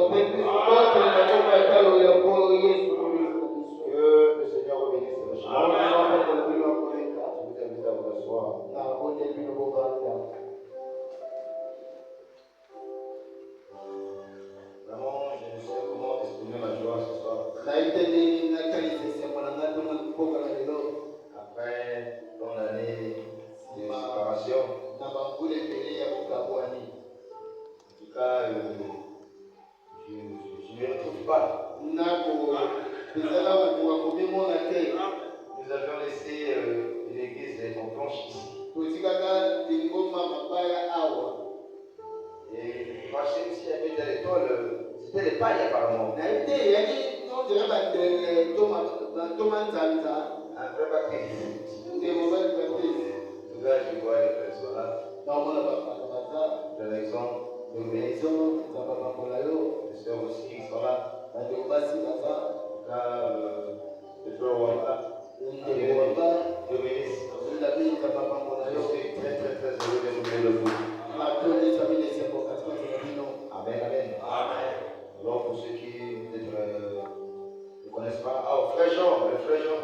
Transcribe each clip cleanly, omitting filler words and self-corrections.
Que le Seigneur bénisse vos chemins. Je vous invite à vous asseoir. Vraiment, je ne sais comment exprimer ma joie ce soir. Après tant d'années de séparation, en tout cas, je ne me retrouve pas. Nous avions laissé une église en planche ici. Et marcher ici avec des étoiles, c'était des pailles apparemment. Un vrai baptême. En tout cas, je vois les frères sont là. Alexandre, les sœurs aussi qui sont là. En tout cas, le frère Wamba, Dieu bénisse. Je suis très heureux de vous le vous. Amen, amen. Alors pour ceux qui peut-être ne connaissent pas, frère Jean, le frère Jean.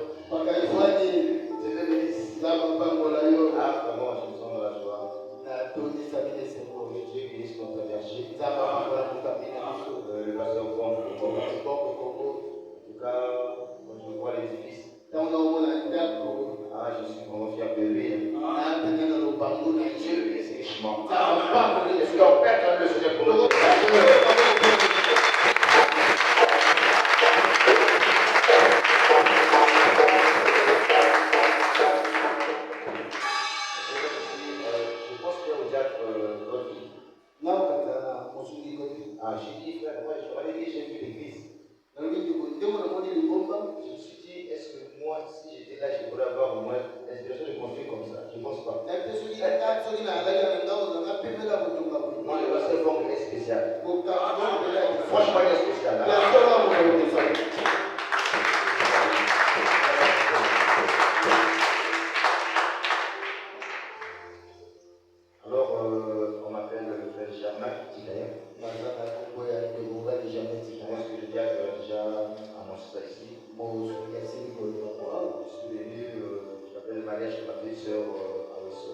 Dieu te bénisse. Ah, vraiment, je me sens dans la joie. Dieu bénisse notre berger. Le pasteur Congo. En tout cas, quand je vois l'édifice, je suis vraiment fier de lui. Dieu le bénisse richement. Est-ce qu'on peut attendre le Seigneur pour nous? J'ai dit, frère, moi je m'avais dit, j'ai vu l'église. Je me suis dit, est-ce que moi, si j'étais là, je pourrais avoir au moins l'inspiration de construire comme ça? Je ne pense pas. Moi, le pasteur Fong est spécial. Franchement, il est spécial. Alors, on m'appelle le frère Germain Tikaïen. Je pense que le diable a déjà annoncé ça ici. Je suis venu, j'appelle le mariage de ma petite soeur à Wesso.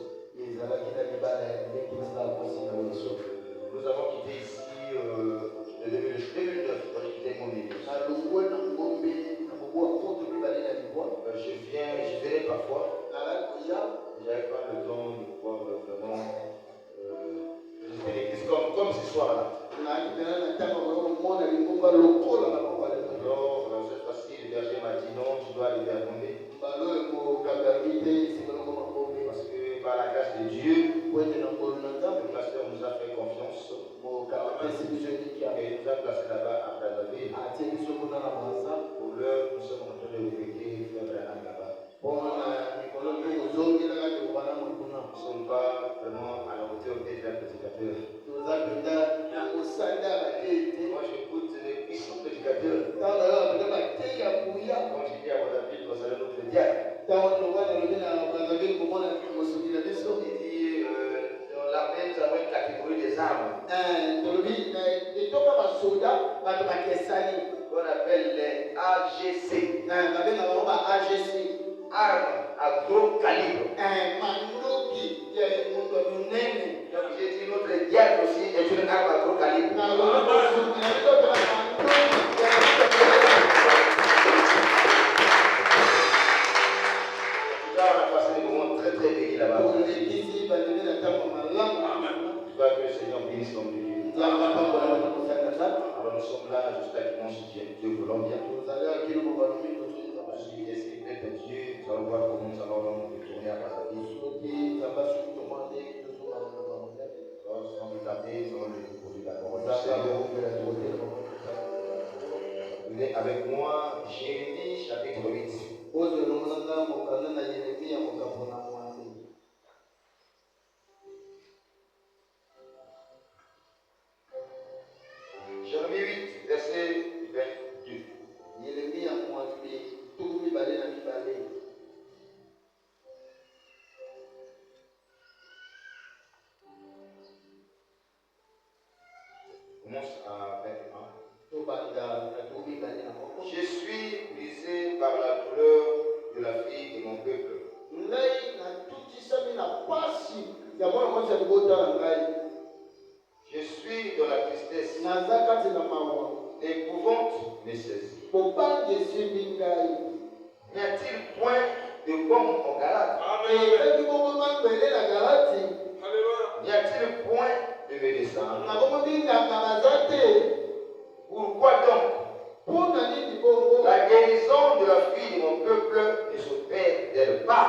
Nous avons quitté ici le 2009, quand j'ai quitté mon église. Je venais parfois. J'avais pas le temps de pouvoir vraiment visiter l'église comme ce soir-là. Alors, cette fois-ci, le berger m'a dit non, tu dois arriver à tomber. Parce que par la grâce de Dieu, le pasteur nous a fait confiance. Et il nous a placé là-bas à Brazzaville. Pour l'heure, nous sommes en train de regretter frère Branham là-bas. Nous ne sommes pas vraiment à la hauteur des prédicateurs. Moi, j'écoute les puissants prédicateurs. Quand j'ai dit à Brazzaville qu'on allait notre diable, il dit dans l'armée, nous avons une catégorie des armes. On appelle les AGC. Armes à gros calibre. Donc j'ai dit notre diable aussi est une arme à gros calibre. On a passé des moments très bénis là-bas. Je crois que le Seigneur bénisse comme Dieu. Alors nous sommes là jusqu'à dimanche, Dieu voulant bien. Je suis laissé peut-être Dieu, nous allons voir comment nous allons retourner à Brazzaville. Alors sans plus tarder, nous allons le découvrir la parole du Seigneur. Vous êtes avec moi, Jérémie chapitre 8. Jérémie 8, verset 22. Commence à 21. me saisit. N'y a-t-il point de bombe en Galate? N'y a-t-il point de médecin? Pourquoi donc la guérison de la fille de mon peuple ne s'opère-t-elle pas?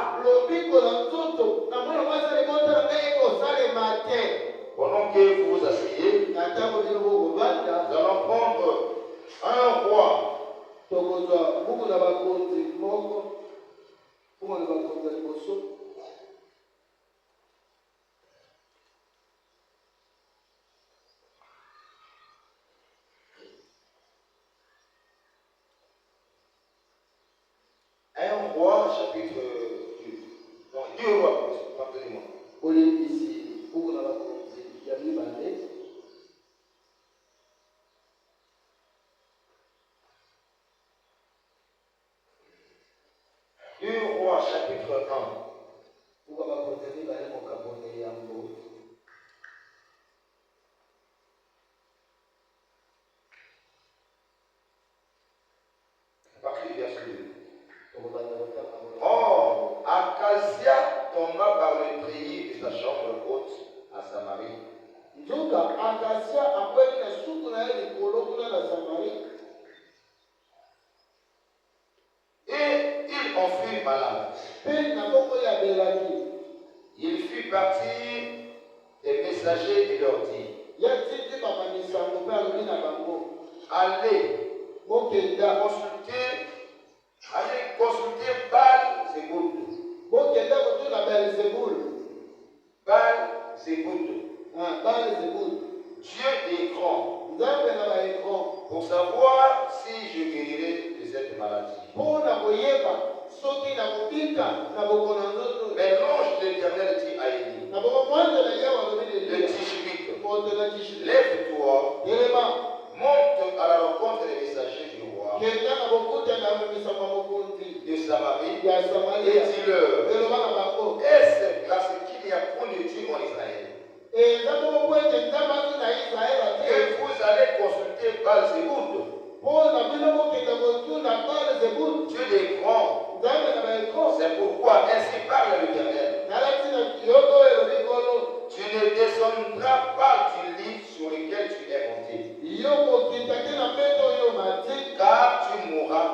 Pendant que vous vous asseyez, nous allons prendre un roi. Un roi, chapitre 2. Non, 2 rois, pardonnez-moi. Deux rois, chapitre 1. À partir du verset 2. Or, Acasia tomba par le treillis de sa chambre haute à Samarie. Et il en fut malade. Il fit partir des messagers et leur dit: allez consulter Baal-Zébul. Baal-Zébul, Dieu d'écran, pour savoir si je guérirai de cette maladie. Mais l'ange de l'Éternel dit à Élie, le Tishbite, lève-toi, monte à la rencontre des messagers du roi de Samarie et dis-leur: est-ce parce qu'il n'y a point de Dieu en Israël que vous allez consulter Baal-Zébul, Dieu des grands? C'est pourquoi ainsi parle l'Éternel: tu ne descendras pas du lit sur lequel tu es monté, car tu mourras.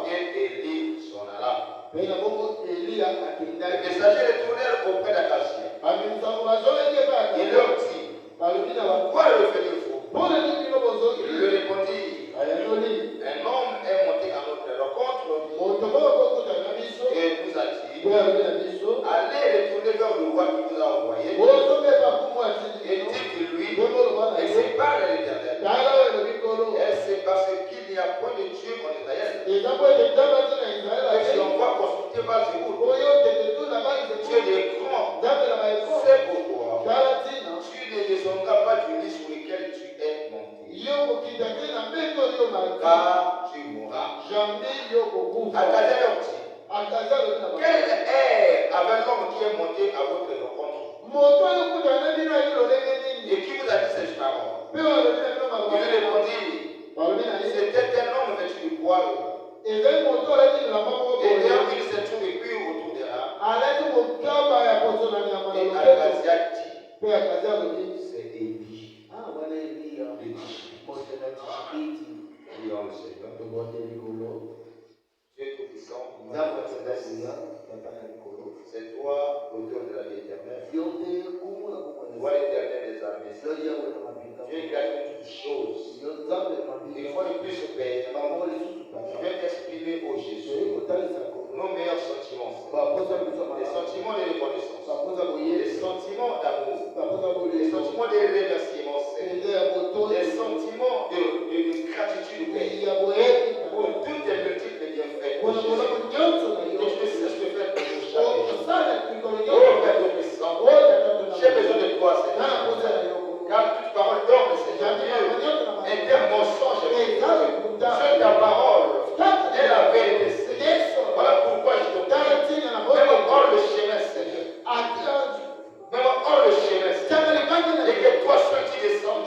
Et Élie s'en alla. Les messagers retournèrent auprès d'Acasia. Il leur dit: pourquoi revenez-vous? Il lui répondit: un homme est monté à notre rencontre et nous a dit: allez retourner vers le roi qui vous a envoyé et dites-lui, ainsi parle l'Éternel, est-ce parce qu'il n'y a point de Dieu en Israël que je l'envoie consulter Baal-Zébul, Dieu des grands? C'est pourquoi tu ne descendras pas du lit sur lequel tu es monté, car tu mourras. Acasia leur dit: quel air avait l'homme qui est monté à votre rencontre et qui vous a dit ces paroles? Il lui répondit: c'était un homme vêtu de poil et ayant une ceinture de cuir autour de là. Et Acasia dit: c'est Élie, prions le Seigneur. Dieu Tout-Puissant, c'est toi l'auteur de la vie éternelle, toi l'Éternel des armées, Dieu qui a fait toutes choses. Une fois de plus, Père, je vais t'exprimer au Jésus nos meilleurs sentiments, les sentiments de reconnaissance, les sentiments d'amour, les sentiments de remerciement, les sentiments de gratitude, Père, pour toutes tes multiples bienfaits. Que tu ne cesses de faire pour nous chaque jour. Oh Père Tout-Puissant, j'ai besoin de toi, Seigneur. Car toute parole d'homme, Seigneur Dieu, est un mensonge. Seule ta parole est la vérité, Seigneur. Voilà pourquoi je te prie. Même hors le chemin, Seigneur. Même hors le chemin, Seigneur. Et que toi seul tu descends.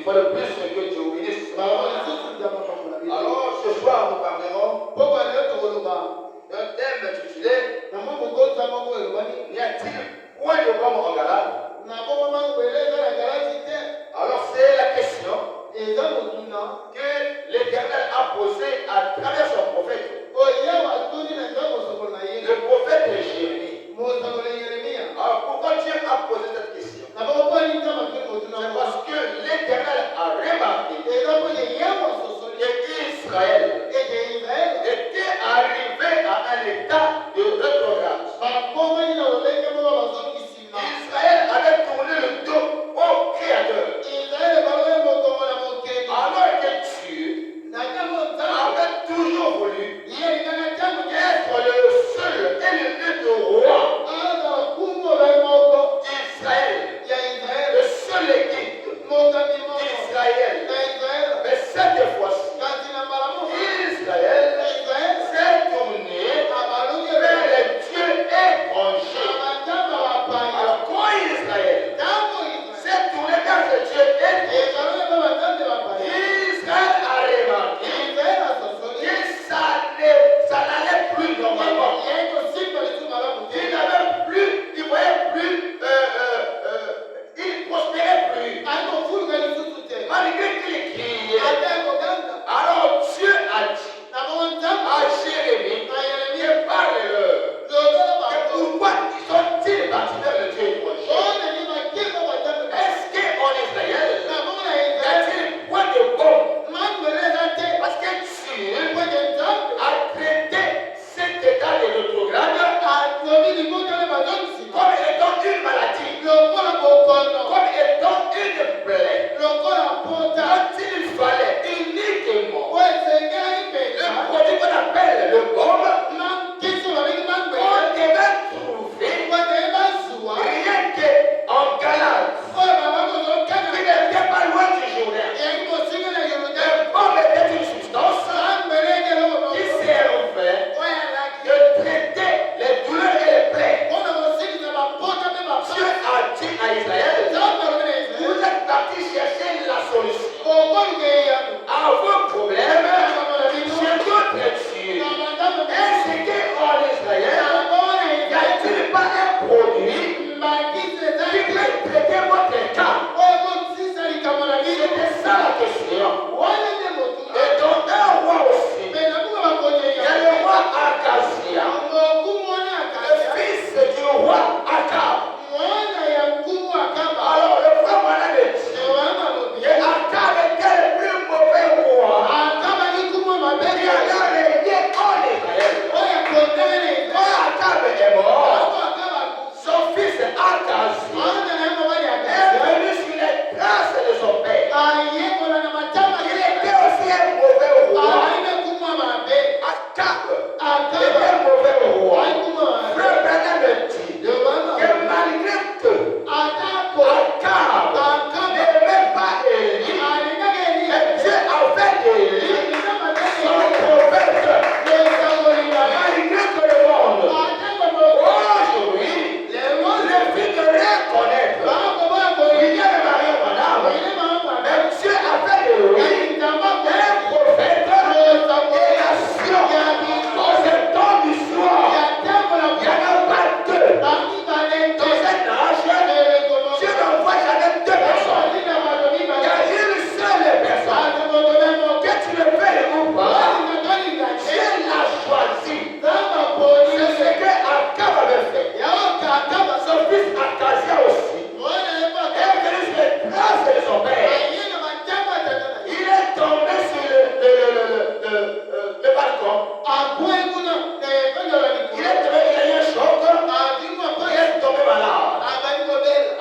Il faut le plus que Dieu bénisse. Alors ce soir nous parlerons d'un thème intitulé N'y a-t-il point de bombe en Galate? Alors c'est la question que l'Éternel a posée à travers son prophète. Le prophète Jérémie. Alors pourquoi Dieu a posé cette question? C'est parce que l'Éternel a remarqué que Israël était arrivé à un état de rétrograde. Israël avait tourné le dos au Créateur. Alors que Dieu avait toujours voulu être le seul et l'unique roi d'Israël, le seul guide d'Israël. Mais cette fois-ci, Israël s'est tourné vers les dieux étrangers. Alors quand Israël s'est tourné vers les dieux étrangers, Israël a remarqué que ça n'allait plus normalement. Il voyait plus, il prospérait plus. Malgré qu'il criait. Alors Dieu a dit à Jérémie, parle-leur. Pourquoi sont-ils partis vers le Dieu étranger? Est-ce qu'en Israël, y a-t-il point de bombe? Parce que Dieu a traité cet état de rétrograde comme étant une maladie, comme étant une plaie, dont il fallait uniquement le produit qu'on appelle le bombe, on devait trouver rien qu'en Galate, qui n'était pas loin du Jourdain. Le bombe était une substance qui servait de traiter les douleurs et les plaies. Dieu a dit à Israël, vous êtes partis chercher la solution à vos problèmes chez d'autres dieux. Est-ce qu'en Israël, n'y a-t-il pas un produit qui peut traiter votre cas? C'était ça la question. Et donc un roi aussi, il y a le roi Akazia, le fils du roi Akab. Alors le frère Moana de Dieu, et Akab était le plus mauvais roi qui a régné en Israël. Quand Akab est mort, son fils Akazia est venu sur les traces de son père. Il était aussi un mauvais roi. Akab était un mauvais roi. Frère Branham me dit que malgré que Akab n'aimait pas Élie, mais Dieu avait d'Élie son prophète. Malgré que le monde aujourd'hui refuse de reconnaître William et Marie Madame, mais Dieu avait de lui un prophète des nations. En ce temps du soir, il n'y en a pas deux. Dans cet âge, Dieu n'envoie jamais deux personnes. Il y a une seule personne. Que tu le fais ou pas, Dieu l'a choisi. C'est ce que Akab avait fait. Son fils Akazia aussi est venu sur les traces de son père. Il est tombé sur le balcon. Il a eu un choc. Il est tombé malade.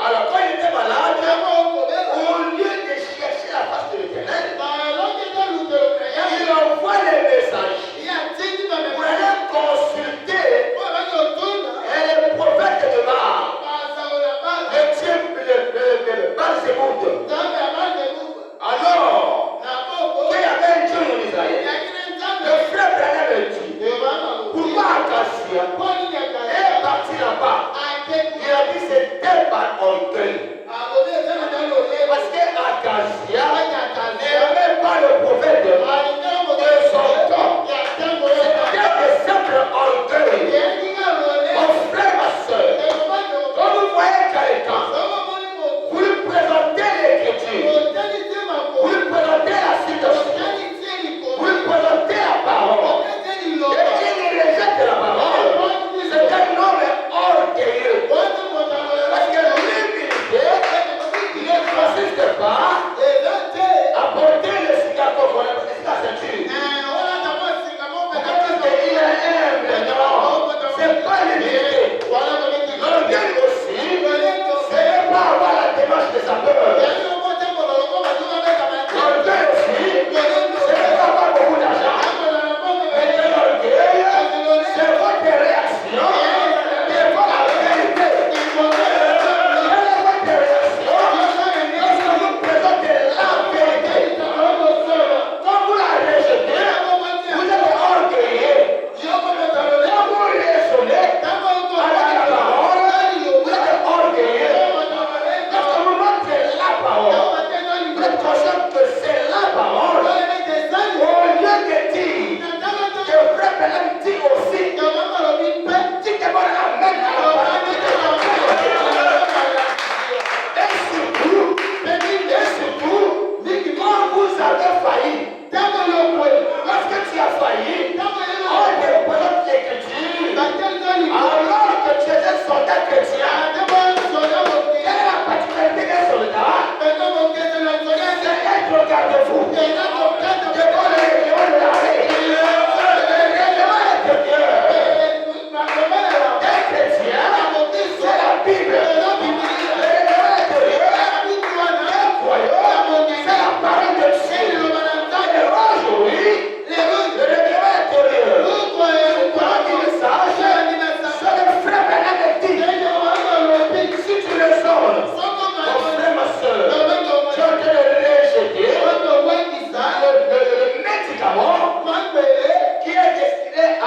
Alors quand il était malade, au lieu de chercher la face de l'Éternel, il envoie les messages pour aller consulter les prophètes de Baal. Le Dieu, le Baal-Zéboud. Alors, qu'il y avait un Dieu en Israël, le frère Branham me dit, pourquoi Akazia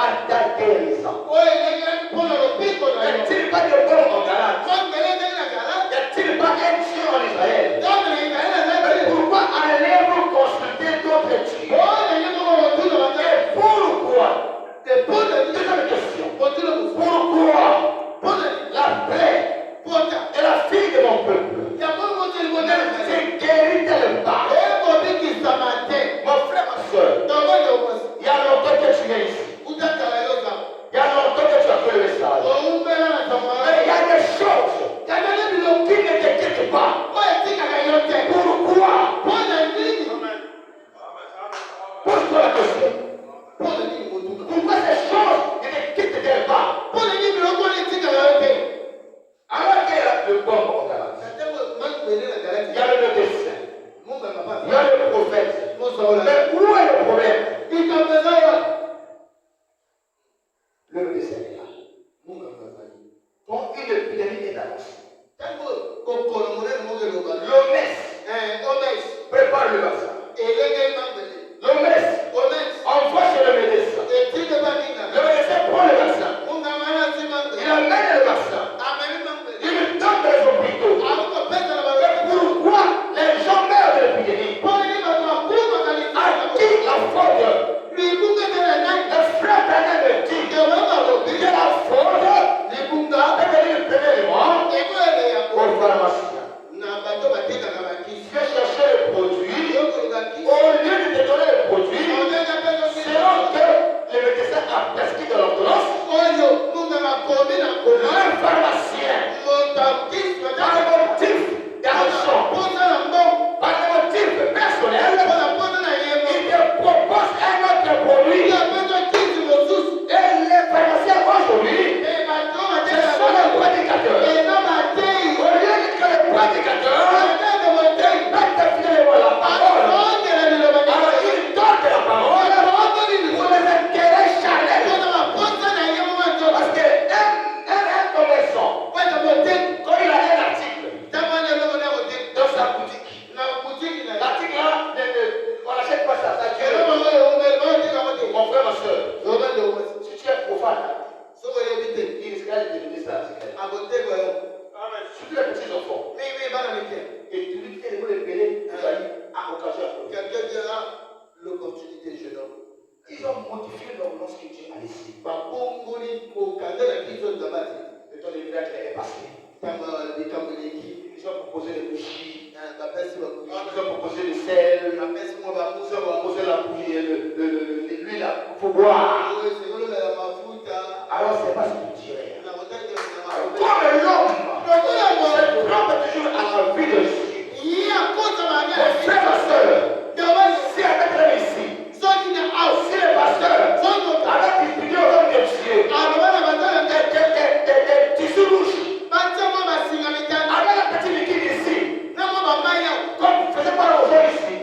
matérialisant. Y a-t-il pas de bon en Galate? Y a-t il pas un Dieu en Israël? Mais pourquoi allez-vous consulter d'autres dieux? Et pourquoi? Deuxième question. Pourquoi la plaie de la fille de mon peuple ne s'est guérie-t-elle pas? Mon frère, ma soeur, il y a longtemps que tu es ici. Il y a longtemps que tu as fait le message. Mais il y a des choses qui ne te quittent pas. Pourquoi? Pose-toi la question. Pourquoi ces choses ne te quittent-elles pas? Alors qu'il y a le bon en Galate, il y a le médecin, il y a le prophète. Mais où est le problème? Le médecin est là. Quand une épidémie est annoncée, l'OMS prépare le vaccin. L'OMS envoie chez le médecin. Le médecin prend le vaccin. Il amène le vaccin. Il le donne dans les hôpitaux. Mais pourquoi les gens meurent de l'épidémie? À qui la faute? Le frère Daniel me dit que la faute est venue le premier élément au pharmacien. Tu as cherché le produit, au lieu de te donner le produit, selon que le médecin a prescrit de l'ordonnance, le pharmacien, par le motif d'argent, par le motif personnel, il te propose un autre produit. Et les pharmaciens aujourd'hui, ce sont les prédicateurs. Au lieu que les prédicateurs mettent finalement la parole, alors ils donnent la parole pour les intérêts charnels. Parce qu'un commerçant, quand il a un article dans sa boutique, l'article là, on n'achète pas ça, ça tue. Mon frère, ma soeur, si tu es profane, il risquera de te donner ça. Surtout les petits enfants. Et tu lui dis que vous les payez, vous allez à occasion. Quelqu'un dira l'opportunité, jeune homme. Ils ont modifié l'ordonnance que Dieu a laissée. Et Le temps de l'hiver est passé. Ils ont proposé les bougies. Ils ont proposé le sel. Ils ont proposé la bougie, l'huile à faut boire. Alors c'est pas ce que tu dirais. Comme l'homme se trompe toujours à la vie de Dieu. Mon frère, ma soeur, si elle est ici, si le pasteur, alors qu'il dit aux hommes de Dieu, des tissus rouges, avec la petite liquide ici, comme vous ne faisiez pas aux gens ici,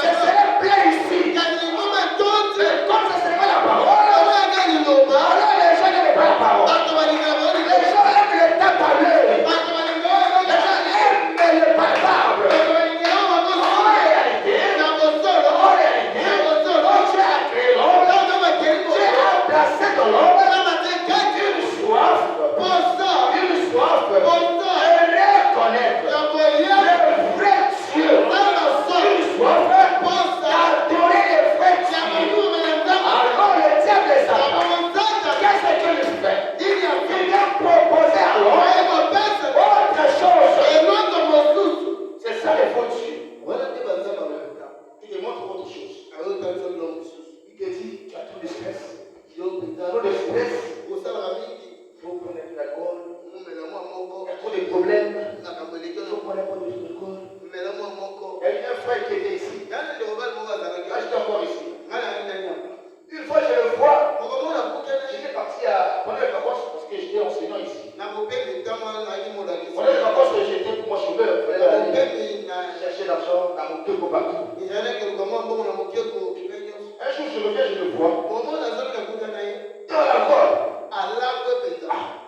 ce serait plein ici. Mais comme ce serait pas la parole, alors les gens n'aiment pas la parole. Les gens aiment le temps parler. Les gens aiment le palpable. En réalité, tu as créé l'homme, tu as placé dans l'homme une soif, et reconnaître le vrai Dieu, une soif d'adorer le vrai Dieu. Alors le diable est Satan. Qu'est-ce qu'il fait? Il vient proposer alors autre chose. C'est ça le faux Dieu. Il te montre autre chose. Il te dit, tu as trop de stress. Trop de stress. Il faut prendre de l'alcool. Il y a trop de problèmes. Il faut prendre un peu d'alcool. Il y a un frère qui était ici. J'étais encore ici. Une fois je le vois, j'étais parti pendant les vacances parce que j'étais enseignant ici. Pendant les vacances que j'étais pour mon chômeur, il fallait aller chercher l'argent dans mon keko partout. Un jour je reviens, je le vois. Dans l'alcool.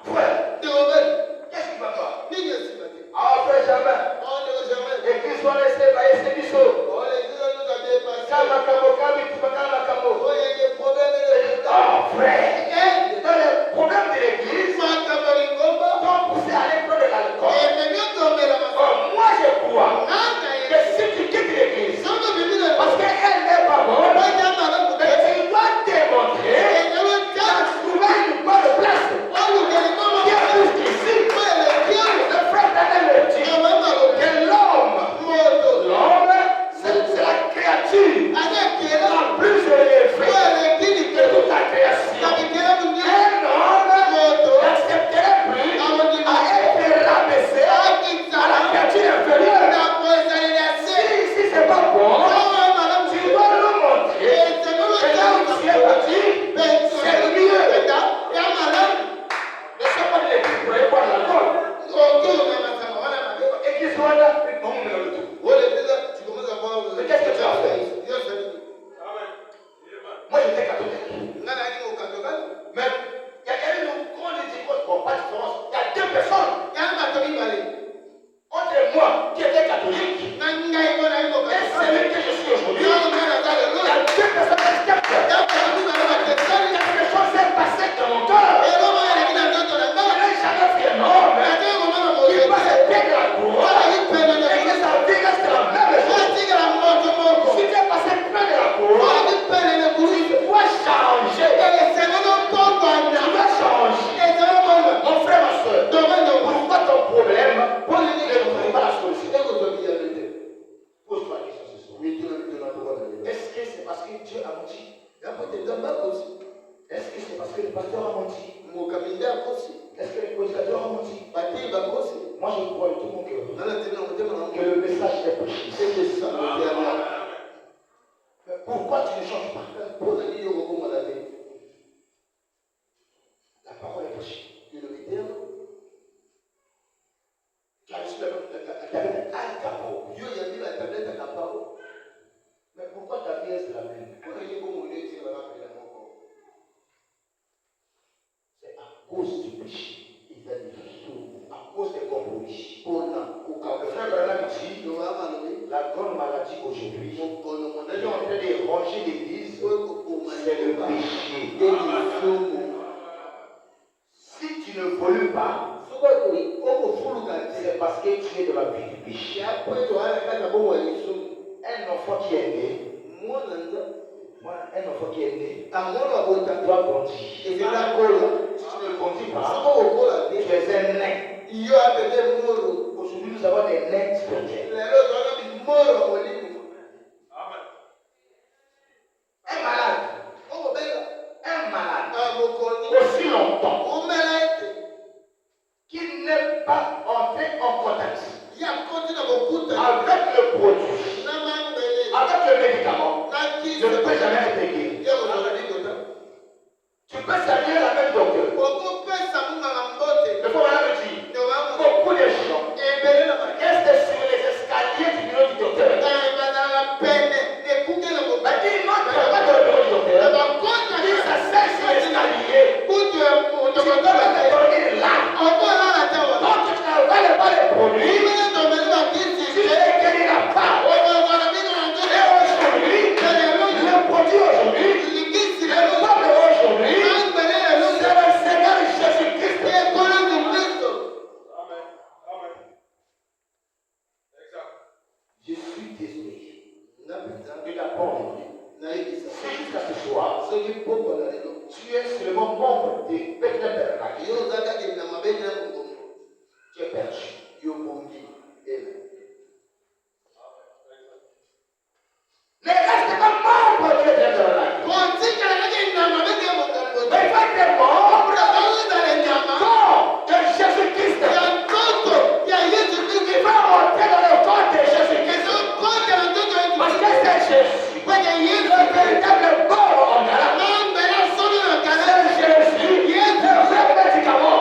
Frère, qu'est-ce qui va pas? Frère Germain, l'église va laisser baisser du saut. Frère, Est-ce que c'est parce que le pasteur a menti? Est-ce que le prédicateur a menti? Moi je crois de tout mon cœur que le message est prêché. Mais pourquoi tu ne changes pas? La parole est prêchée. Tu as reçu la tablette à Caparo. Mais pourquoi ta vie est la même? C'est à cause du péché. À cause des compromis. Frère Branham dit, la grande maladie aujourd'hui, qui est en train de ranger l'église, c'est le péché. Si tu ne voles pas, c'est parce que tu es dans la vie du péché. Un enfant qui est né, un enfant qui est né, doit grandir. Et si tu ne grandis pas, tu es un nain. Aujourd'hui, nous avons des nains spirituels. Un malade, aussi longtemps qu'il n'est pas entré en contact avec le produit, avec le médicament, je ne peux jamais être guéri. Tu peux saluer la même docteur. Le faut me dire, beaucoup de gens restent sur les escaliers du bureau du docteur. Mais ils n'entrent pas dans le bureau du docteur. Ils s'asseyent sur l'escalier. Tu peux me dormir là. Quand tu n'avales pas les produits, tu ne les guériras pas. Et aujourd'hui, le produit aujourd'hui, le nombre aujourd'hui, c'est le Seigneur Jésus-Christ. Je suis désolé de l'apprendre. C'est jusqu'à ce soir, tu es seulement membre de Bethlehem. Tu es perdu. Ne reste pas membre de Bethlehem. Mais il faut être membre de Jésus-Christ. Il va rentrer dans le corps de Jésus-Christ. Parce que c'est Jésus. Le véritable mort en Ghana. C'est Jésus. Le vrai médicament.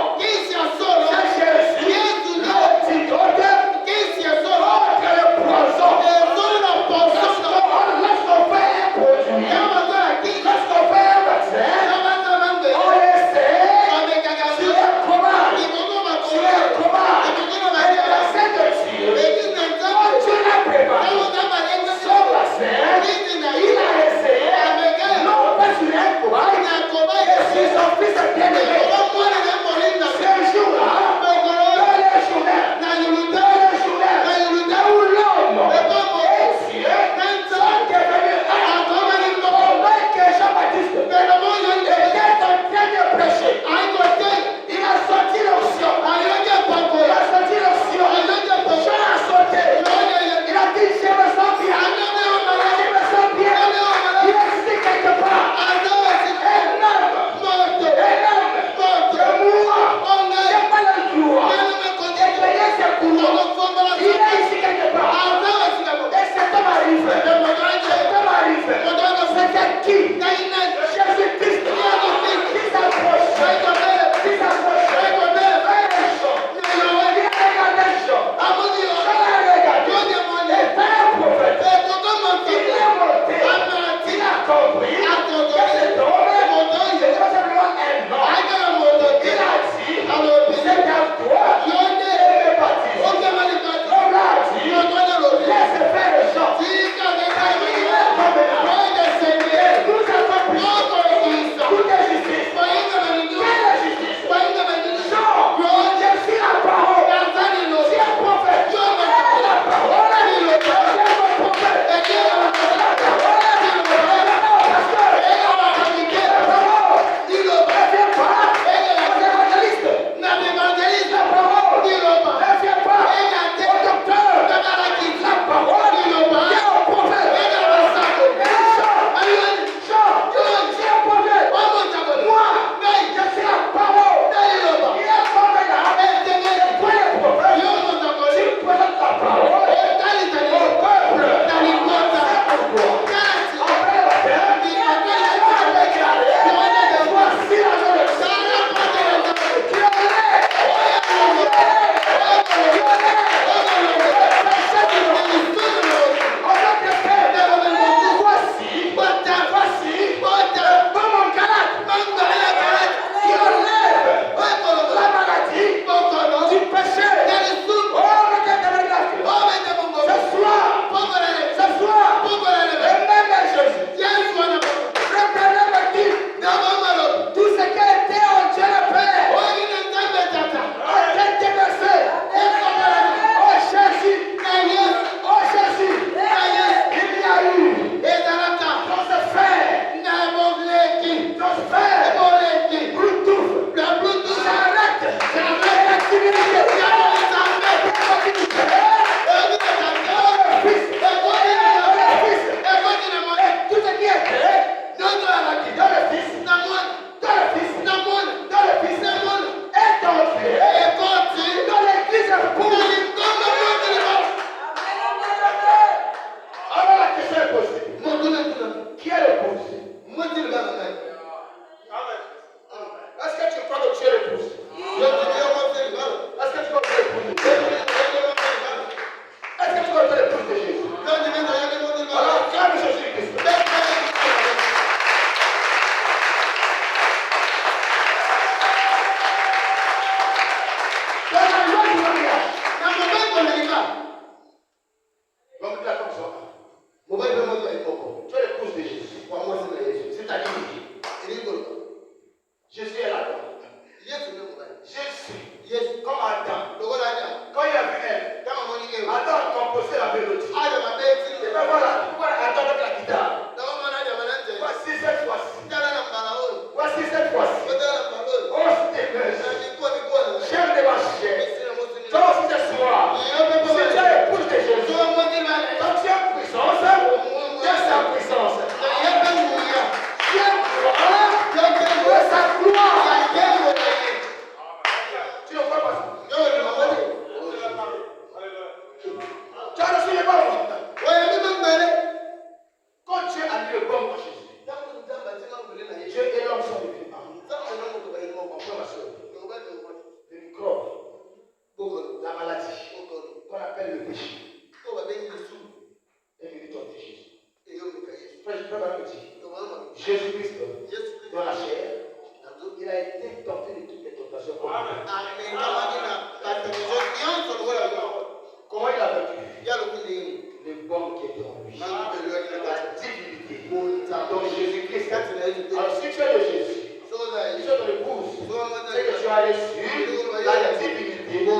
dois aller sur la divinité de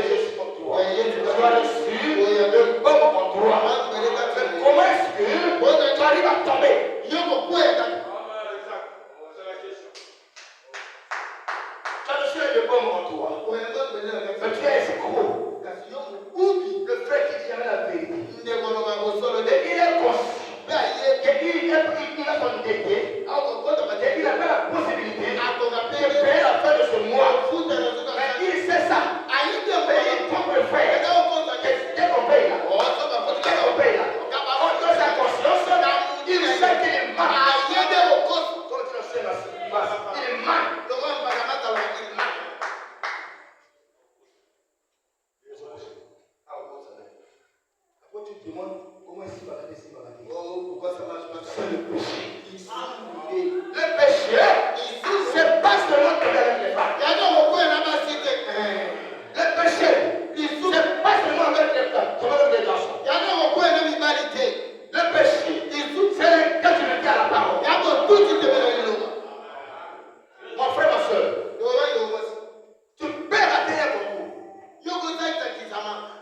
Jésus en toi. Tu dois aller sur le bon endroit. Mais comment est-ce que tu arrives à tomber? Tu as reçu le bon endroit. Mais tu es escroc. Le frère qui dit jamais la vérité. Et il est conscient. Il a son dété. Il n'a pas la possibilité de payer la fin de ce mois. Mais il sait ça. Mais il tombe le frère. Dès qu'on paye là. On donne sa conscience. Il sait qu'il est mal. Comme tu le sais, il est mal. Après tu te demandes comment est-ce qu'il va rater si pourquoi ça marche pas? C'est le péché. Le péché, c'est pas seulement que avec les femmes. Le péché, c'est pas seulement avec les femmes, c'est avec les garçons. Le péché, c'est quand tu me dis à la parole. Mon frère, ma soeur, tu peux rater un concours.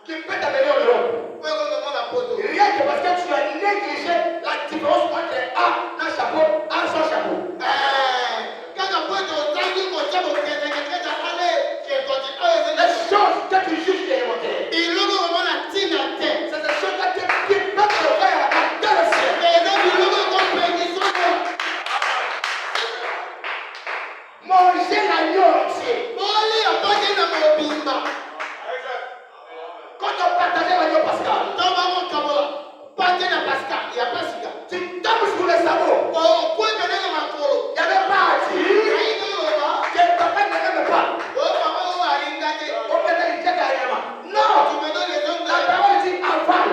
Tu peux t'amener en Europe. Rien que parce que tu as négligé la différence entre un chapeau, un sans chapeau. Les choses que tu juges élémentaires. C'est des choses qui peuvent te faire dans le ciel. Manger l'agneau entier. Quand on partageait l'agneau pascal, tu tombes sur le sabot. Il n'y avait pas à dire que papa ne l'aime pas. On peut dire qu'il y a non, la parole dit avale.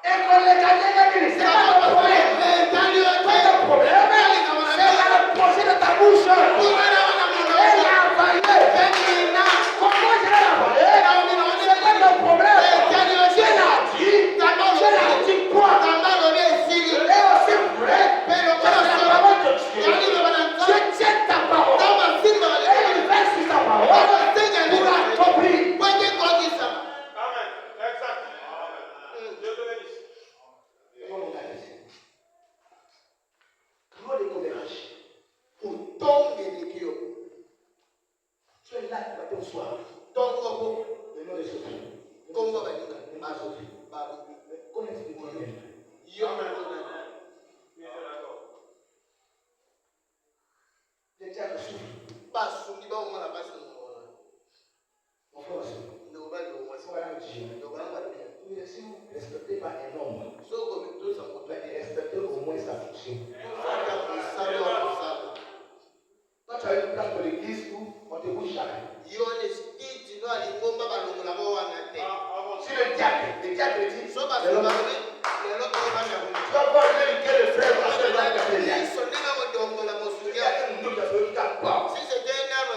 Et qu'on les gagne, c'est pas ton problème. Pas ton problème, c'est la prochaine de ta bouche. Elle l'a avalé. Comment je l'ai avalé? C'est pas ton problème. Je l'ai dit quoi? Et aussi vrai, c'est la parole de Dieu. Je tiens ta parole. Et il va sur ta parole pour accomplir. Amen. Exact. Dieu te bénisse. Tu es là du matin au soir. Le nom de Jésus. Connais-tu Dieu? Je tiens le souffle. Mon frère, si vous ne respectez pas un homme, mais respectez au moins sa fonction. Quand tu as une place pour l'église où on te bouge jamais. Si le diable dit, tu vas voir lequel le frère va se faire la Si c'était un arbre,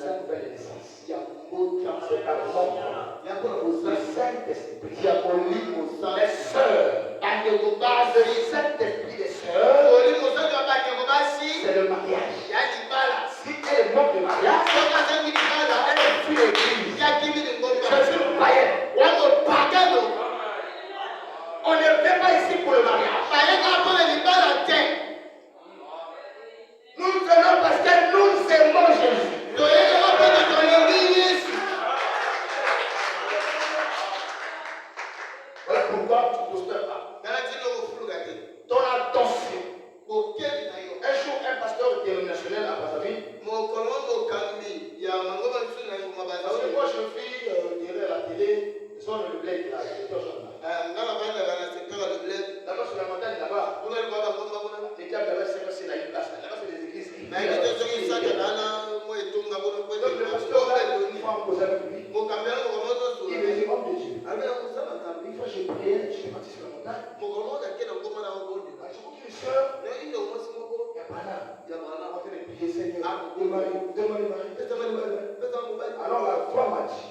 la nouvelle naissance. C'est par mon le Saint-Esprit. Les sœurs. Le Saint-Esprit des sœurs. C'est le mariage. Si elle manque de mariage, elle fuit l'église. Je suis une païenne. On ne vient pas ici pour le mariage. Nous venons parce que nous aimons Jésus. Voilà pourquoi tu ne prospères pas. Ton attention. Un jour, un pasteur dénominationnel à Brazzaville. Parce que moi, je vis derrière la télé, zone de bled là, là-bas sur la montagne, là-bas, les diables là-bas, c'est passé là, une place. Là-bas, c'est des églises. Donc, le pasteur là, une fois, on posait avec lui. Il me dit, homme de Dieu. Une fois, j'ai prié, je suis parti sur la montagne. Je trouve qu'une soeur, il y a pas là. Il y a pas là, on fait des prières, Seigneur. Demande le mari. Alors, la voix m'a dit,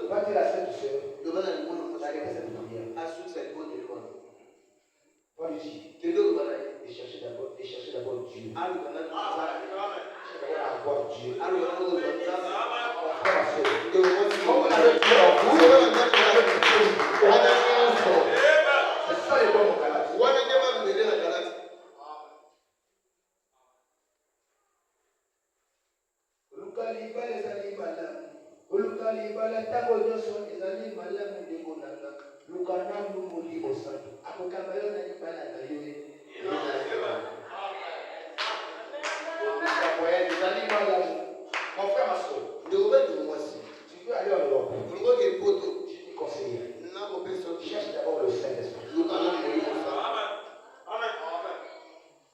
va dire à cette soeur, d'aller faire cette prière. On lui dit, de chercher d'abord Dieu. On va avoir Dieu. Comme on avait dit en vous, c'est ça les bons galates. Olukaliba les animaux. Olukaliba la tabo nyonso ezali malamu ndeko nanga. Lukana numuli bosantu. Akokambayo na libala na yo. Mon frère, ma soeur, tu veux aller en Europe. Je t'y conseille. Cherche d'abord le Saint-Esprit.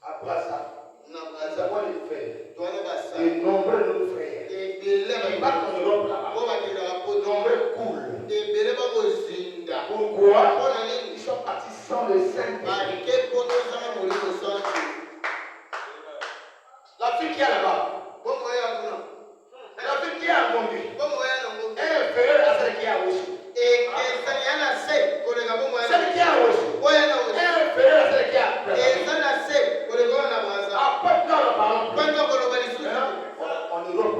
Après ça, nous avons les frères. De nombreux frères. Ils partent en Europe là-bas. Nombreux coulent. Pourquoi? Ils sont partis sans le Saint-Esprit. La fille qui est là-bas. La fille qui est à Gombe. Elle est inférieure à celle qui est à Oussou. Celle qui est à Oussou. Elle est inférieure à celle qui est à Brazzaville. Ah, maintenant, le parlant. En Europe.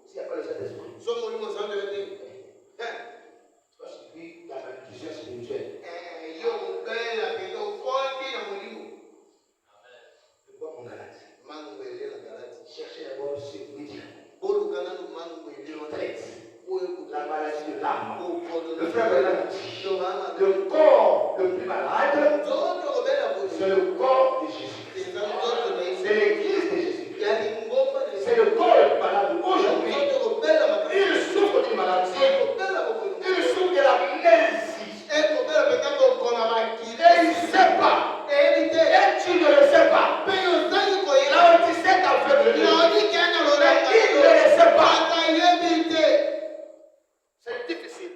S'il n'y a pas le Saint-Esprit. Tu vas subir la maldition spirituelle. Cherchez d'abord ce médium. Traite la maladie de l'âme. Le frère Bernard dit, le corps le plus malade, c'est le corps de Jésus. C'est l'église de Jésus. C'est le corps le plus malade. Aujourd'hui, il souffre d'une maladie. Il souffre de l'amnésie. Et il ne sait pas. Et tu ne le sais pas. Là où tu sais qu'en fait de Dieu. Mais il ne le sait pas. C'est difficile.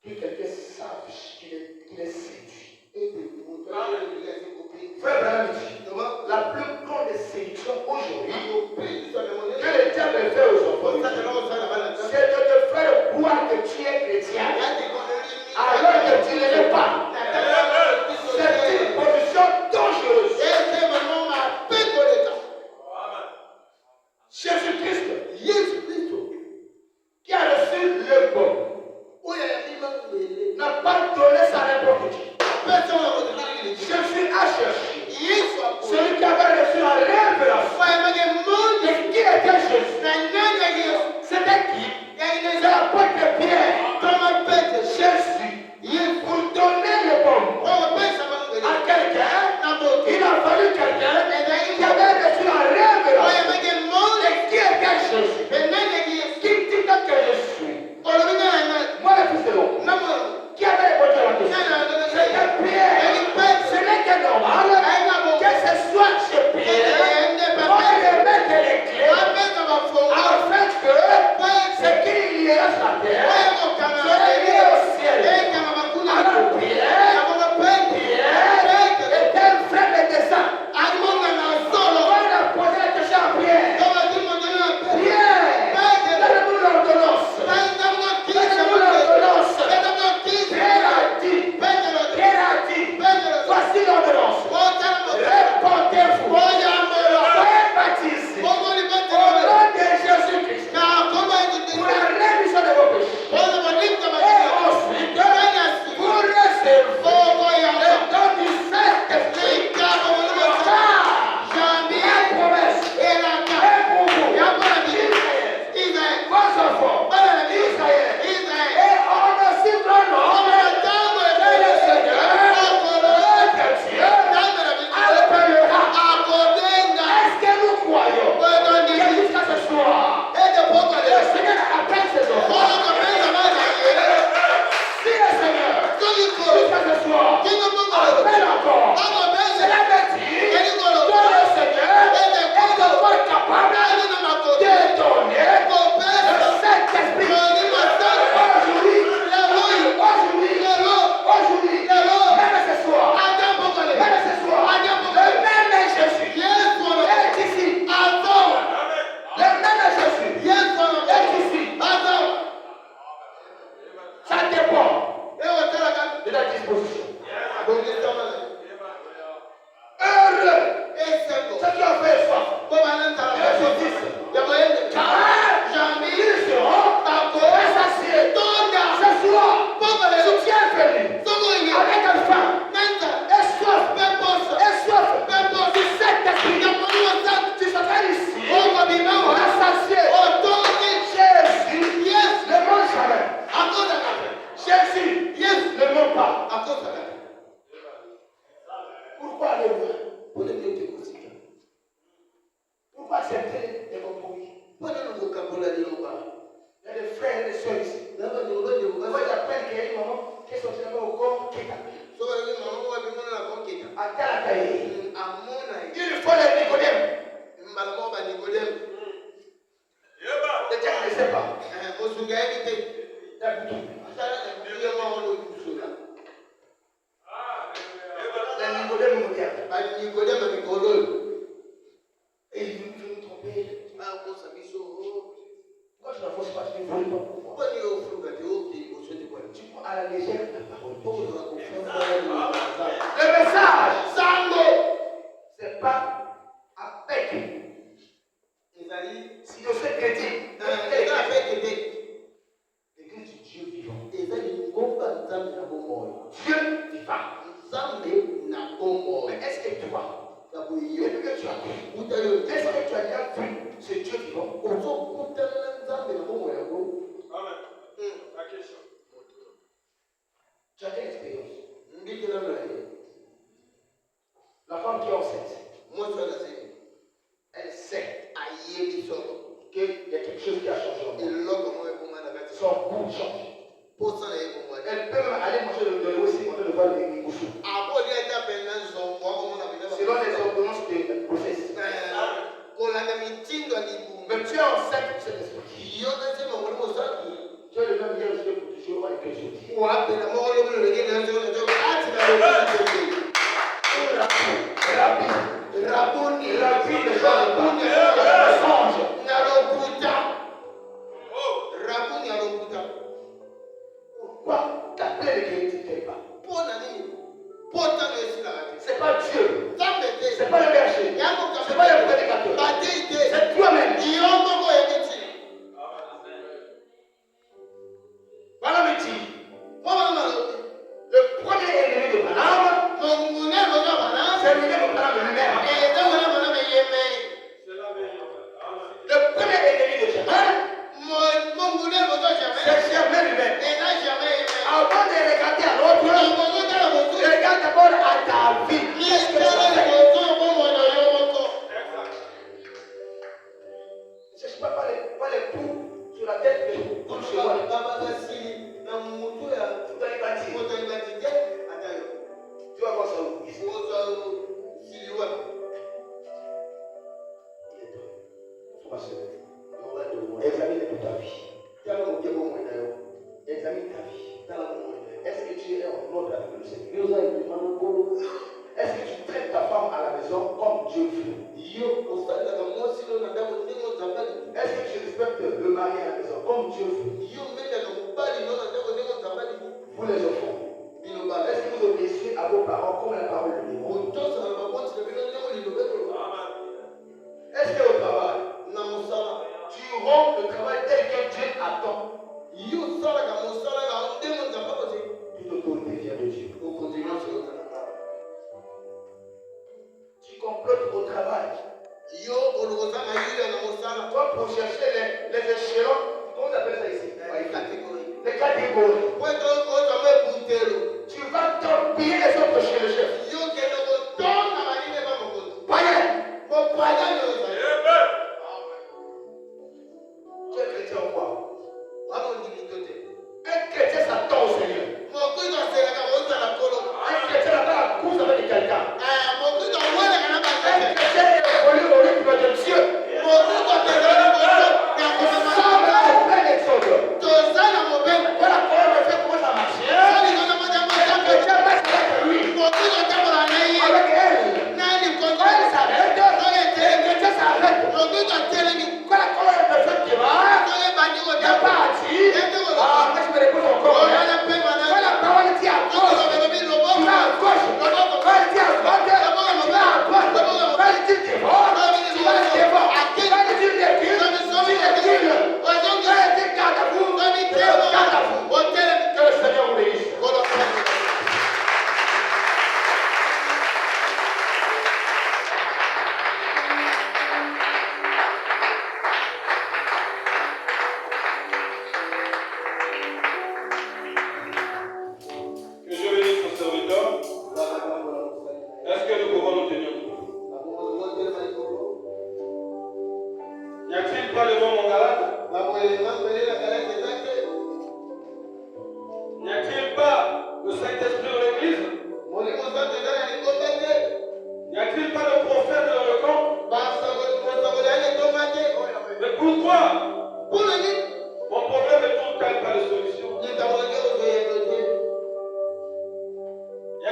Que quelqu'un sache qu'il est séduit. Frère Branham dit, la plus grande séduction aujourd'hui que le diable fait aux enfants, c'est de te faire croire que tu es chrétien alors que tu ne l'es pas. C'est une position dangereuse. Jésus-Christ, qui a reçu le bon, n'a pas donné sa n'importe qui. Jésus a cherché celui qui avait reçu la révélation. Et qui était Jésus? C'était qui? C'est l'apôtre Pierre. Jésus, pour donner le bon à quelqu'un, il a fallu quelqu'un qui avait reçu la révélation. Et qui était Jésus? Qui dit que je suis? Moi, le fils de l'homme. Qui avait répondu à la question? C'était Pierre. Ce n'est que normal que ce soit chez Pierre. On remettre les clés. Jusqu'à ce soir. Appelle encore. Cela veut dire que le Seigneur est encore capable de donner le Saint-Esprit. Aujourd'hui, même ce soir, le même Jésus est ici. Le même Jésus est ici. Ça dépend de la disposition. Heureux ceux qui ont fait soif. Verset 10. Car ils seront rassasiés. Ce soir, si tu es venu avec un faim et soif du Saint-Esprit, tu seras ici rassasié. Jésus ne mange jamais. Jésus ne ment pas. Pourquoi aller loin? Pour ne mieux t'écouter. Pourquoi accepter les compromis? Il y a des frères et des soeurs ici. Moi j'appelle qu'il y a une maman qui est sortie là-bas au corps qui est à Talakaï. Il faut les Nicodème. Les gens ne savent pas. Les Nicodème modernes. Et ils veulent nous tromper. Pourquoi tu n'as pas ce que tu ne veux pas? Tu prends à la légère la parole. Le message, c'est pas avec. Si je suis chrétien, l'église du Dieu vivant. Dieu vivant. Mais est-ce que toi, depuis que tu as cru, est-ce que tu as déjà vu ce Dieu vivant? Amen. La question. Tu as quelle expérience? La femme qui est enceinte, elle sait qu'il y a quelque chose qui a changé en elle. Son goût change. Elle peut même aller manger le aussi, on peut le voir les bouchons. Selon les ordonnances de grossesse. Mais tu es enceinte de cet esprit. Tu es le même hier jusqu'à pour toujours avec que je dis. Rabbi, le songe. Pourquoi t'appeler le crédit pas? C'est pas Dieu. C'est pas le berger. C'est pas le prédicateur. C'est toi-même. Voilà me dit. Le premier ennemi de Balaam, c'est l'ennemi de Balaam lui-même. Le premier ennemi de Germain, c'est Germain lui-même. Avant de regarder à l'autre, regarde d'abord à ta vie. Qu'est-ce que tu as fait? Ne cherche pas les coups sur la tête de comme chez moi. Tu vas voir ça où? Examine toute ta vie. Examine ta vie. Est-ce que tu es en ordre avec le Seigneur? Est-ce que tu traites ta femme à la maison comme Dieu veut? Est-ce que tu respectes le mari à la maison comme Dieu veut? Vous les enfants, est-ce que vous obéissez à vos parents comme la parole le dit? Est-ce que au travail, tu rends le travail tel que Dieu attend? Toute autorité vient de Dieu. Tu complotes au travail. Toi, pour chercher les échelons, comment on appelle ça ici? Les catégories. Tu vas torpiller les autres chez le chef. Païen.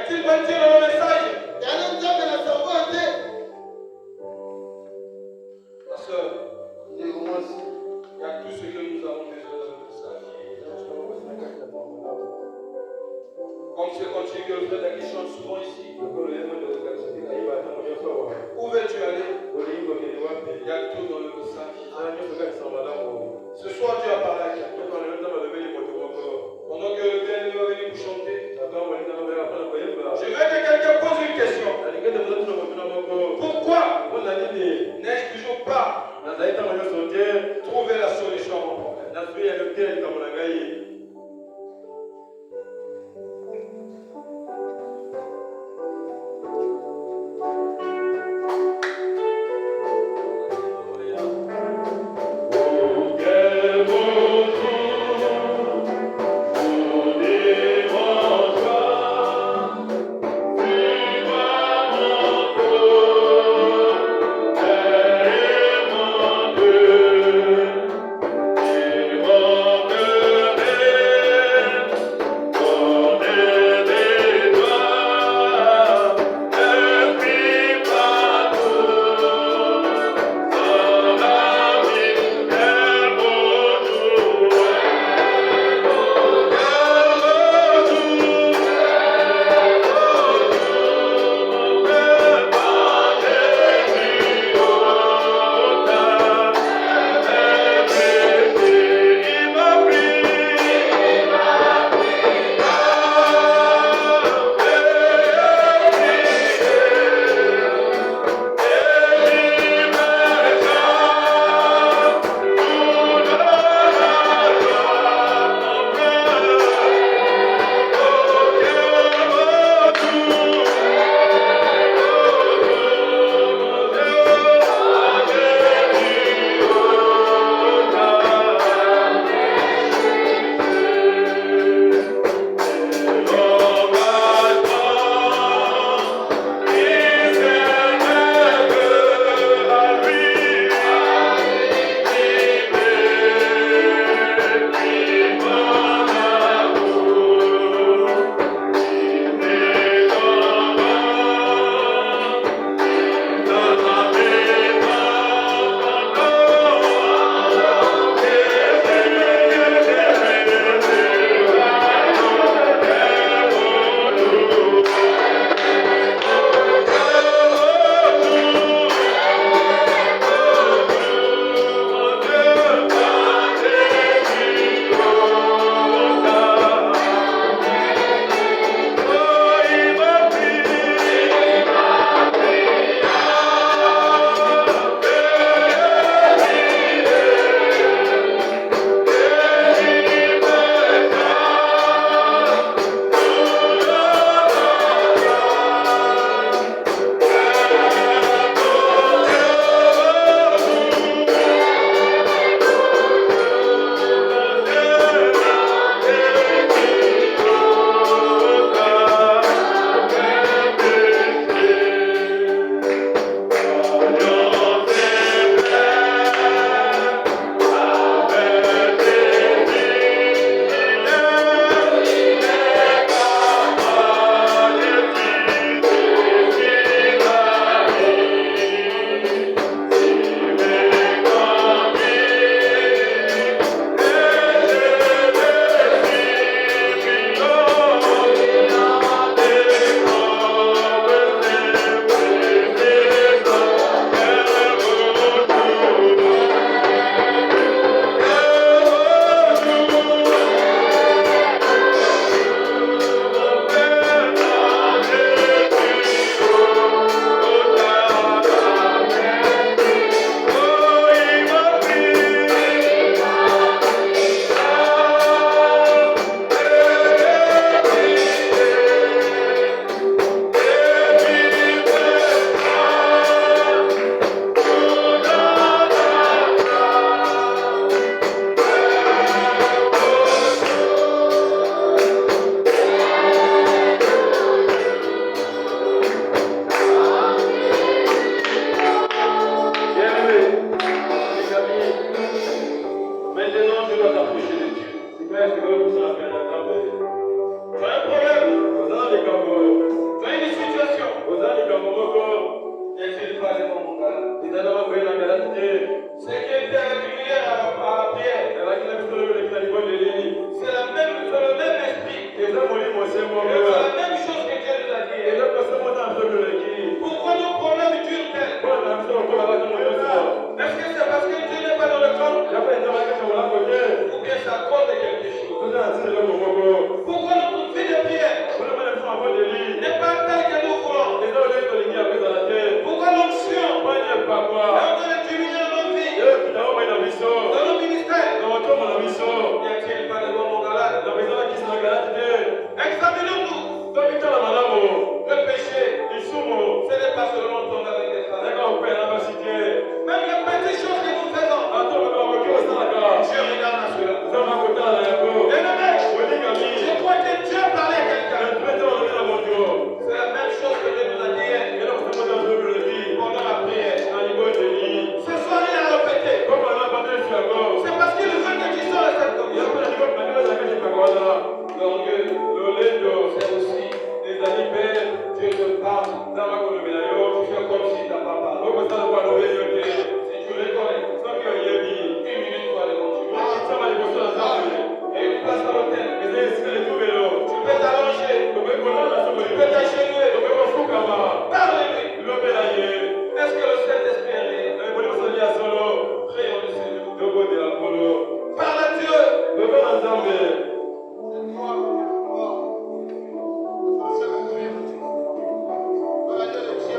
a-t-il bonne Dieu dans le message? Ma soeur, il y a tout ce que nous avons besoin dans le message. Comme c'est comme si que le frère qui chante souvent ici. Où veux-tu aller? Il y a tout dans le message. Ce soir, Dieu a parlé à quelqu'un. Pendant que le bien-aimé va venir pour chanter, je veux que quelqu'un pose une question. Pourquoi n'ai-je toujours pas trouvé la solution à mon problème? Tu fais comme si t'as pas parlé. Si tu reconnais, sans qu'il y ait une minute pour aller continuer. Et une place à l'hôtel. Tu peux t'allonger. Tu peux t'agenouiller. Parle-lui. Est-ce que le Saint-Esprit est réel? Prions le Seigneur. Parle à Dieu. Dieu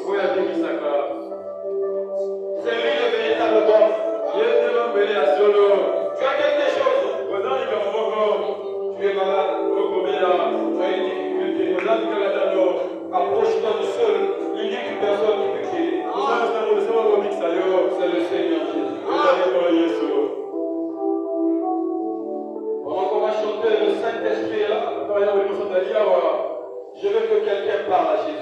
Oui, avec Isaka. C'est lui le véritable boss. Il est tellement belé à solo. Tu as quelque chose. Vous avez dit que tu es malade. Tu as une difficulté. Vous avez dit que approche-toi du seul, l'unique personne qui peut t'aider. C'est le Seigneur Jésus. Pendant qu'on va chanter, le Saint-Esprit est là. Je veux que quelqu'un parle à Jésus.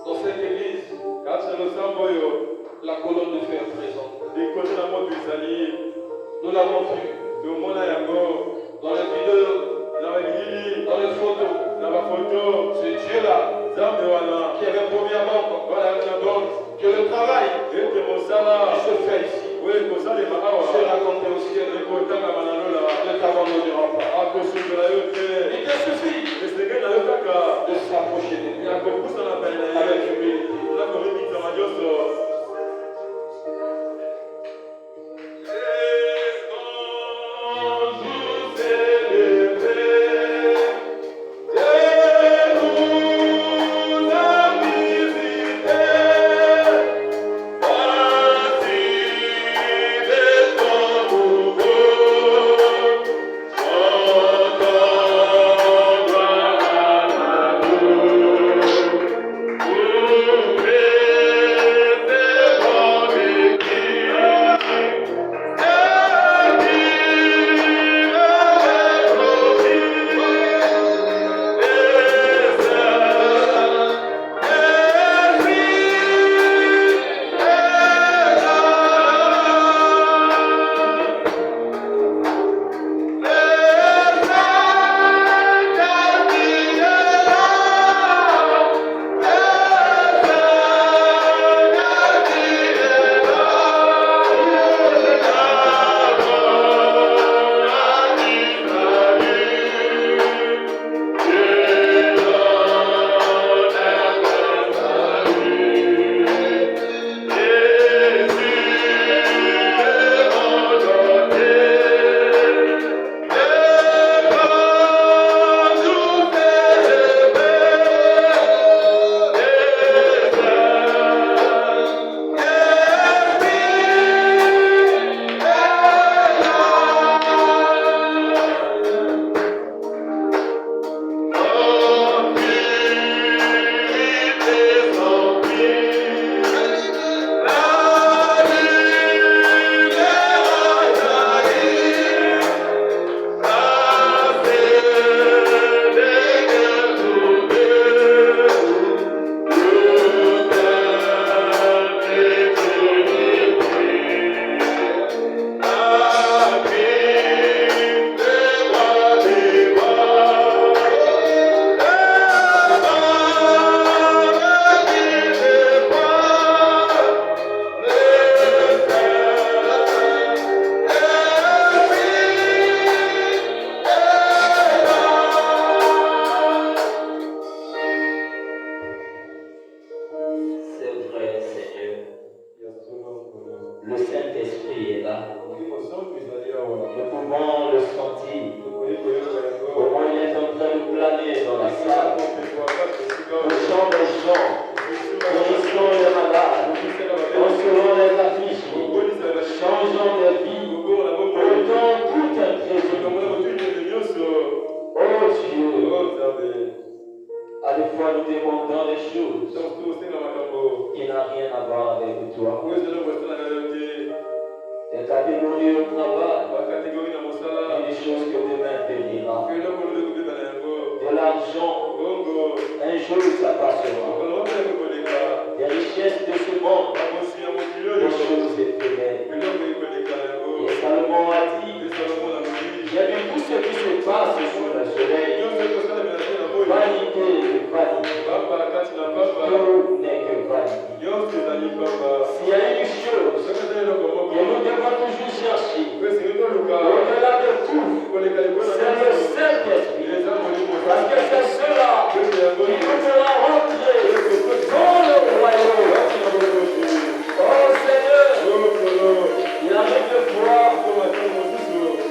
Dans cette église, la colonne de feu est présente. Nous l'avons vu dans les vidéos, dans les photos. C'est Dieu-là qui avait premièrement que le travail qui se fait ici. C'est raconté au ciel. Ne t'abandonnera pas. Il te suffit de s'approcher de lui avec humilité.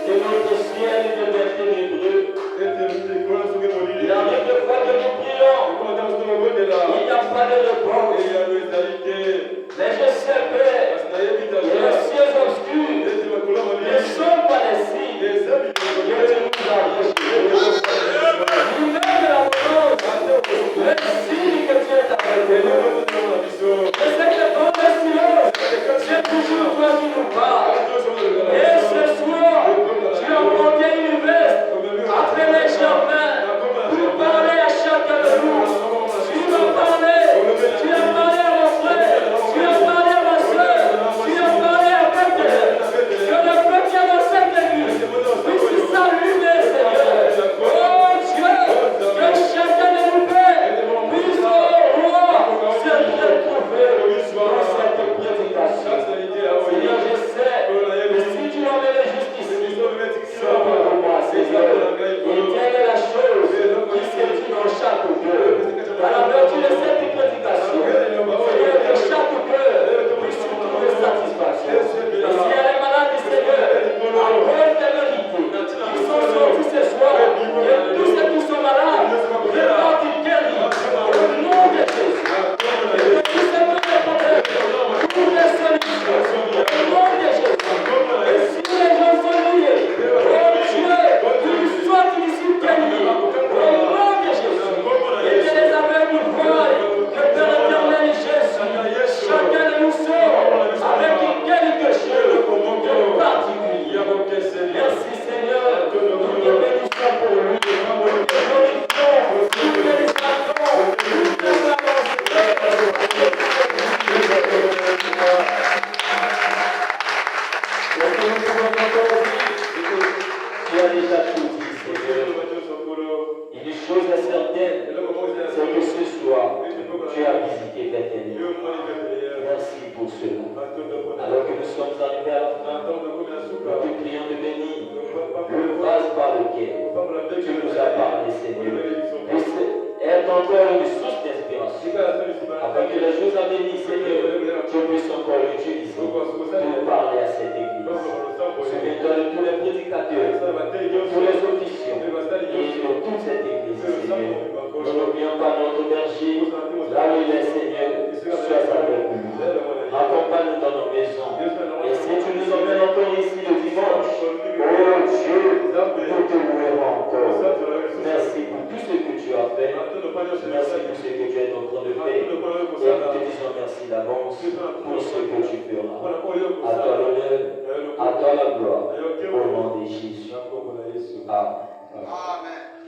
Que notre ciel devient ténébreux. de réponse. Mais je sais, Père, que les cieux obscurs ne sont pas les signes que tu nous as reçus. Nous-mêmes l'abondance, les signes que tu es avec nous. Je sais que dans le silence, c'est toujours toi qui nous parles. Et ce soir, tu as porté une veste après les jardins pour parler à chacun de nous. Tu m'as parlé, tu as parlé à mon frère, tu as parlé à ma soeur, tu as parlé à Bethel. Que le peuple qui est dans cette église puisse s'allumer, Seigneur. Oh Dieu, que chacun de nous puisse au roi se retrouver dans cette prédication. Seigneur, je sais que si tu l'emmènes jusqu'ici, c'est pour moi, Seigneur. Et quelle est la chose qui se dit dans chaque cœur? À la vertu de cette prédication, Seigneur, que chaque cœur puisse trouver satisfaction. Et si elle est malade, Seigneur, à cause des vérités qui sont sorties ce soir, et tous ceux qui sont malades, repartent guéris au nom de Jésus. Et que tous ceux qui ont des problèmes, trouvent des solutions au nom de Jésus. Et si les gens sont liés, oh Dieu, qu'ils soient ici guéris au nom de Jésus. Et que les aveugles voient que Père éternel Jésus, chacun de nous sort avec quelque chose de particulier. Merci Seigneur, nous te bénissons pour lui. Nous te glorifions, nous te exaltons, nous te tu as déjà tout dit, Seigneur. Une chose est certaine, c'est que ce soir, tu as visité Bethel. Merci pour cela. Alors que nous sommes arrivés à la fin, nous te prions de bénir le vase par lequel tu nous as parlé, Seigneur. Puisse être encore une source d'inspiration. Afin que les jours à venir, Seigneur, tu puisses encore l'utiliser pour parler à cette église. Souviens-toi de tous les prédicateurs, tous les officiants et de toute cette église, Seigneur. Nous n'oublions pas notre berger, là où il est, Seigneur, sois avec nous. Accompagne-nous dans nos maisons. Et si tu nous emmènes encore ici le dimanche, oh Dieu, nous te louerons encore. Merci pour tout ce que tu as fait. Merci pour ce que tu es en train de faire. Et nous te disons merci d'avance pour ce que tu feras. À toi l'honneur, à toi la gloire. Au nom de Jésus. Amen.